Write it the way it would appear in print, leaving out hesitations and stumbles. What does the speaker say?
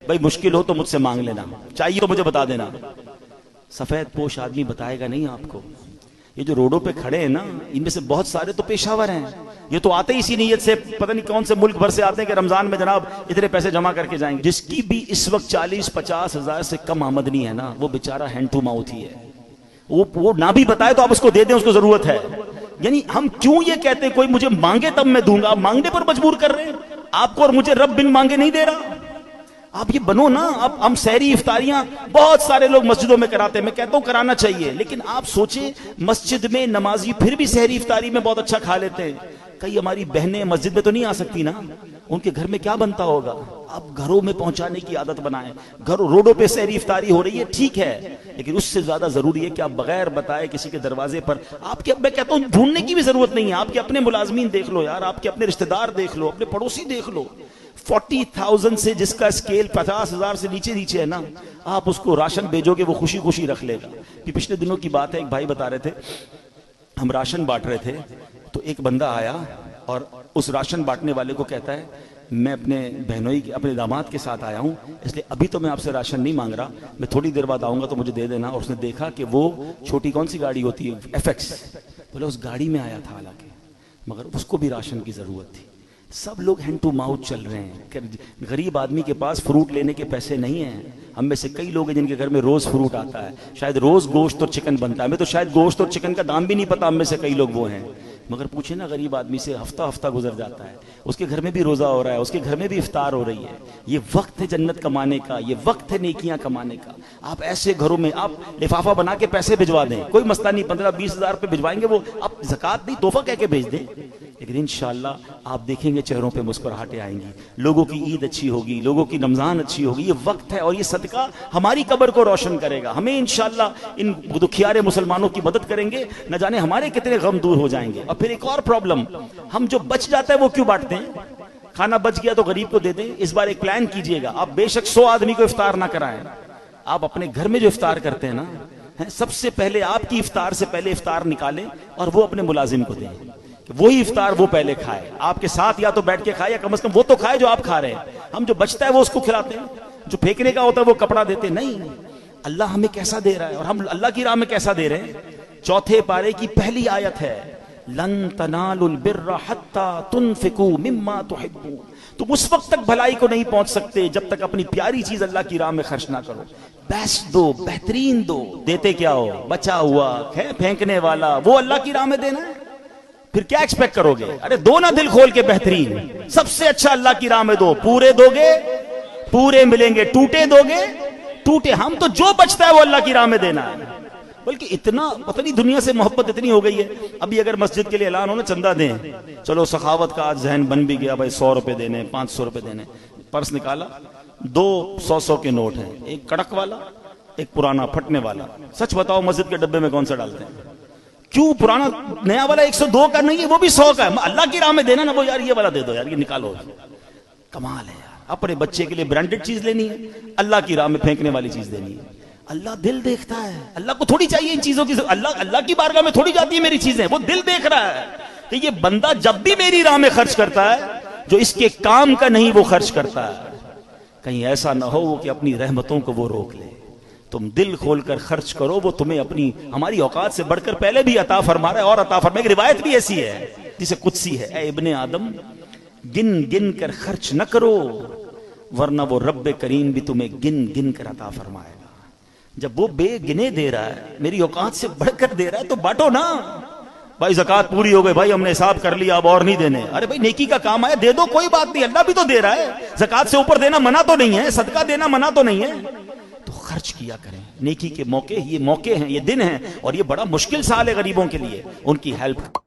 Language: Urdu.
بھائی مشکل ہو تو مجھ سے مانگ لینا، چاہیے تو مجھے بتا دینا۔ سفید پوش آدمی بتائے گا نہیں آپ کو۔ یہ جو روڈوں پہ کھڑے ہیں نا، ان میں سے بہت سارے تو پیشہ ور ہیں، یہ تو آتے ہی اسی نیت سے، پتہ نہیں کون سے ملک بھر سے آتے ہیں کہ رمضان میں جناب اتنے پیسے جمع کر کے جائیں گے۔ جس کی بھی اس وقت 40-50 ہزار سے کم آمدنی ہے نا، وہ بیچارہ ہینڈ ٹو ماؤتھ ہی ہے۔ وہ نہ بھی بتائے تو آپ اس کو دے دیں، اس کو ضرورت ہے۔ یعنی ہم کیوں یہ کہتے ہیں کوئی مجھے مانگے تب میں دوں گا؟ آپ مانگنے پر مجبور کر رہے ہیں آپ کو، اور مجھے رب بن مانگے نہیں دے رہا۔ آپ یہ بنو نا۔ اب ہم سحری افطاریاں بہت سارے لوگ مسجدوں میں کراتے ہیں، میں کہتا ہوں کرانا چاہیے، لیکن آپ سوچیں مسجد میں نمازی پھر بھی سحری افطاری میں بہت اچھا کھا لیتے ہیں، کئی ہماری بہنیں مسجد میں تو نہیں آ سکتی نا، ان کے گھر میں کیا بنتا ہوگا؟ آپ گھروں میں پہنچانے کی عادت بنائیں۔ گھروں روڈوں پہ سحری افطاری ہو رہی ہے ٹھیک ہے، لیکن اس سے زیادہ ضروری ہے کہ آپ بغیر بتائے کسی کے دروازے پر، آپ کے، میں کہتا ہوں ڈھونڈنے کی بھی ضرورت نہیں ہے، آپ کے اپنے ملازمین دیکھ لو یار، آپ کے اپنے رشتہ دار دیکھ لو، اپنے پڑوسی دیکھ لو۔ 40,000 سے جس کا اسکیل 50,000 سے نیچے ہے نا، آپ اس کو راشن بھیجو گے وہ خوشی خوشی رکھ لے گا۔ پچھلے دنوں کی بات ہے، ایک بھائی بتا رہے تھے ہم راشن بانٹ رہے تھے، تو ایک بندہ آیا اور اس راشن بانٹنے والے کو کہتا ہے میں اپنے بہنوئی اپنے داماد کے ساتھ آیا ہوں، اس لیے ابھی تو میں آپ سے راشن نہیں مانگ رہا، میں تھوڑی دیر بعد آؤں گا تو مجھے دے دینا۔ اور اس نے دیکھا کہ وہ چھوٹی کون سی گاڑی ہوتی ہے، FX، بولے اس گاڑی میں آیا تھا حالانکہ، مگر اس کو بھی راشن کی ضرورت تھی۔ سب لوگ ہینڈ ٹو ماؤتھ چل رہے ہیں۔ غریب آدمی کے پاس فروٹ لینے کے پیسے نہیں ہیں۔ ہم میں سے کئی لوگ ہیں جن کے گھر میں روز فروٹ آتا ہے، شاید روز گوشت اور چکن بنتا ہے، ہمیں تو شاید گوشت اور چکن کا دام بھی نہیں پتا، ہم میں سے کئی لوگ وہ ہیں، مگر پوچھیں نا غریب آدمی سے، ہفتہ گزر جاتا ہے، اس کے گھر میں بھی روزہ ہو رہا ہے، اس کے گھر میں بھی افطار ہو رہی ہے۔ یہ وقت ہے جنت کمانے کا، یہ وقت ہے نیکیاں کمانے کا۔ آپ ایسے گھروں میں آپ لفافہ بنا کے پیسے بھجوا دیں، کوئی مسئلہ نہیں، 15-20 ہزار روپے بھجوائیں گے، وہ آپ زکوٰۃ نہیں تحفہ کہہ کے بھیج دیں، لیکن انشاءاللہ آپ دیکھیں گے چہروں پہ مسکراہٹیں آئیں گی، لوگوں کی عید اچھی ہوگی، لوگوں کی رمضان اچھی ہوگی۔ یہ وقت ہے اور یہ صدقہ ہماری قبر کو روشن کرے گا، ہمیں انشاءاللہ ان دکھیارے مسلمانوں کی مدد کریں گے، نہ جانے ہمارے کتنے غم دور ہو جائیں گے۔ اور پھر ایک اور پرابلم، ہم جو بچ جاتا ہے وہ کیوں بانٹتے ہیں؟ کھانا بچ گیا تو غریب کو دے دیں۔ اس بار ایک پلان کیجئے گا، آپ بے شک 100 آدمی کو افطار نہ کرائیں، آپ اپنے گھر میں جو افطار کرتے ہیں نا، سب سے پہلے آپ کی افطار سے پہلے افطار نکالیں اور وہ اپنے ملازم کو دیں، کہ وہی افطار وہ پہلے کھائے، آپ کے ساتھ یا تو بیٹھ کے کھائے یا کم از کم وہ تو کھائے جو آپ کھا رہے ہیں۔ ہم جو بچتا ہے وہ اس کو کھلاتے ہیں، جو پھینکنے کا ہوتا ہے وہ کپڑا دیتے نہیں۔ اللہ ہمیں کیسا دے رہا ہے اور ہم اللہ کی راہ میں کیسا دے رہے ہیں۔ 4 پارے کی پہلی آیت ہے لن تنالوا البر حتى تنفقوا مما تحبون، تم اس وقت تک بھلائی کو نہیں پہنچ سکتے جب تک اپنی پیاری چیز اللہ کی راہ میں خرچ نہ کرو۔ بیسٹ دو، بہترین دو، دیتے کیا ہو؟ بچا ہوا ہے پھینکنے والا، وہ اللہ کی راہ میں دینا ہے، پھر کیا ایکسپیکٹ کرو گے؟ ارے دو نا دل کھول کے بہترین، سب سے اچھا اللہ کی راہ میں دو، پورے دو گے پورے ملیں گے، ٹوٹے دو گے ٹوٹے۔ ہم تو جو بچتا ہے وہ اللہ کی راہ میں دینا ہے، بلکہ اتنا پتہ نہیں دنیا سے محبت اتنی ہو گئی ہے۔ ابھی اگر مسجد کے لیے اعلان ہو نا چندہ دیں، چلو سخاوت کا آج ذہن بن بھی گیا، بھائی 100 روپے دینے، 500 روپے دینے، پرس نکالا، 2 100 کے نوٹ ہیں، ایک کڑک والا ایک پرانا پھٹنے والا۔ سچ بتاؤ مسجد کے ڈبے میں کون سا ڈالتے ہیں؟ کیوں پرانا؟ نیا والا 102 کا نہیں ہے، وہ بھی 100 کا ہے، اللہ کی راہ میں دینا نا، وہ یار یہ والا دے دو یار، یہ نکالو۔ کمال ہے یار، اپنے بچے کے لیے برانڈڈ چیز لینی ہے، اللہ کی راہ میں پھینکنے والی چیز لینی ہے۔ اللہ دل دیکھتا ہے، اللہ کو تھوڑی چاہیے ان چیزوں کی، اللہ کی بارگاہ میں تھوڑی جاتی ہے میری چیزیں، وہ دل دیکھ رہا ہے کہ یہ بندہ جب بھی میری راہ میں خرچ کرتا ہے جو اس کے کام کا نہیں وہ خرچ کرتا ہے، کہیں ایسا نہ ہو وہ کہ اپنی رحمتوں کو وہ روک لے۔ تم دل کھول کر خرچ کرو، وہ تمہیں اپنی ہماری اوقات سے بڑھ کر پہلے بھی عطا فرما رہا ہے اور عطا فرما۔ ایک روایت بھی ایسی ہے جسے قدسی ہے، اے ابن آدم گن گن کر خرچ نہ کرو ورنہ وہ رب کریم بھی تمہیں گن گن کر عطا فرمائے گا۔ جب وہ بے گنے دے رہا ہے، میری اوقات سے بڑھ کر دے رہا ہے، تو بانٹو نا۔ بھائی زکوٰۃ پوری ہو گئی، بھائی ہم نے حساب کر لیا اب اور نہیں دینے، ارے بھائی نیکی کا کام آیا دے دو، کوئی بات نہیں، اللہ بھی تو دے رہا ہے، زکوٰۃ سے اوپر دینا منع تو نہیں ہے، صدقہ دینا منع تو نہیں ہے، تو خرچ کیا کریں۔ نیکی کے موقع، یہ موقع ہیں، یہ دن ہیں، اور یہ بڑا مشکل سال ہے غریبوں کے لیے، ان کی ہیلپ